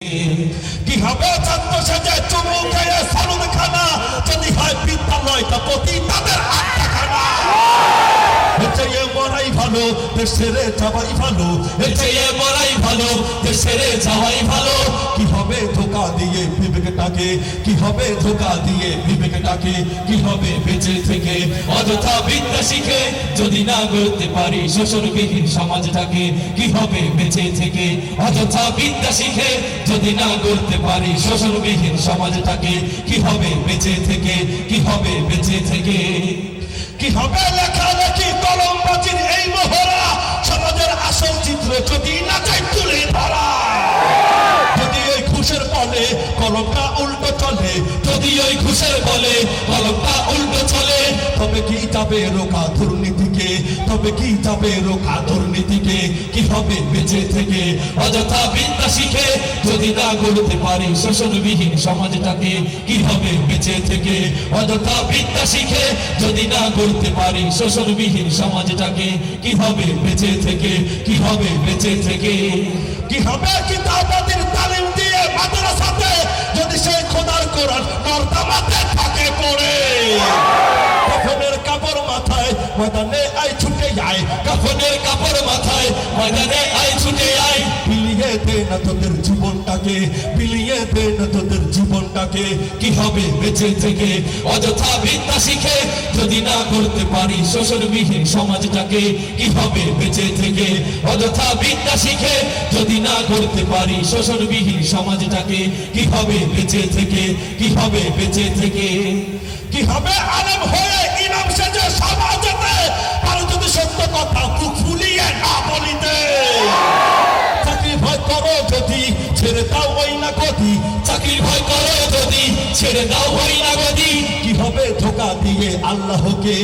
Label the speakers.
Speaker 1: কি হবে ছাত্র সেজে চুমু খেয়ে সালুদ খানা যদি হয় বিদ্যালয়টা প্রতি তাদের আটখানা এ মরাই ভালো দেশ ছেড়ে যাওয়াই ভালো এ মরাই ভালো দেশ ছেড়ে যাওয়াই ভালো কি হবে ধোকা দিয়ে বিবেকটাকে কি হবে ধোকা দিয়ে বিবেকটাকে কি হবে বেঁচে থেকে অযথা বিদ্যা শিখে যদি না গড়তে পারি শোষণবিহীন সমাজটাকে কি হবে বেঁচে থেকে অযথা বিদ্যা শিখে যদি না গড়তে পারি শোষণবিহীন সমাজটাকে কি হবে বেঁচে থেকে কি হবে বেঁচে থেকে কি হবে লেখালেখি কলমবাজির এই মহড়া সমাজের আসল চিত্র যদি না চাই তুলে ধরা যদি ওই ঘুষের বলে কলমটা উল্টো চলে যদি ওই ঘুষের বলে কলমটা উল্টো চলে তবে কি যাবে রোকা দুর্নীতিকে তবে কি যাবে রোকা দুর্নীতিকে কি হবে বেঁচে থেকে অযথা বিদ্যা শিখে যদি না গড়তে পারি শোষণবিহীন সমাজটাকে কি হবে বেঁচে থেকে অযথা বিদ্যা শিখে যদি না গড়তে পারি শোষণবিহীন সমাজটাকে কি হবে বেঁচে থেকে কি হবে বেঁচে থেকে কি হবে কিতাবাদের তালিম দিয়ে মাদ্রাসাতে যদি সেই খোদার কোরআন নর্দমাতে থাকে পড়ে কাফনের কাপড় মাথায় ময়দানে আই ছুটে যায় কাফনের কাপড় মাথায় ময়দানে আই ছুটে যায় বিলিয়ে দে না তোদের জীবনটাকে বিলিয়ে দে না তোদের জীবনটাকে কি হবে বেঁচে থেকে অযথা বিদ্যা শিখে যদি না করতে পারি শোষণবিহীন সমাজটাকে কি হবে বেঁচে থেকে অযথা বিদ্যা শিখে যদি না করতে পারি শোষণবিহীন সমাজটাকে কি হবে বেঁচে থেকে কি হবে বেঁচে থেকে কি হবে আলেম হয়ে ইমাম সেজে সমাজেতে আর যদি সত্য কথা মুখ ফুলিয়ে না বলিতে চাকরি ভয় করো যদি ছেড়ে দাও ওই না গদি চাকরি ভয় করো যদি ছেড়ে দাও ওই না গদি কি হবে ধোকা দিয়ে আল্লাহকে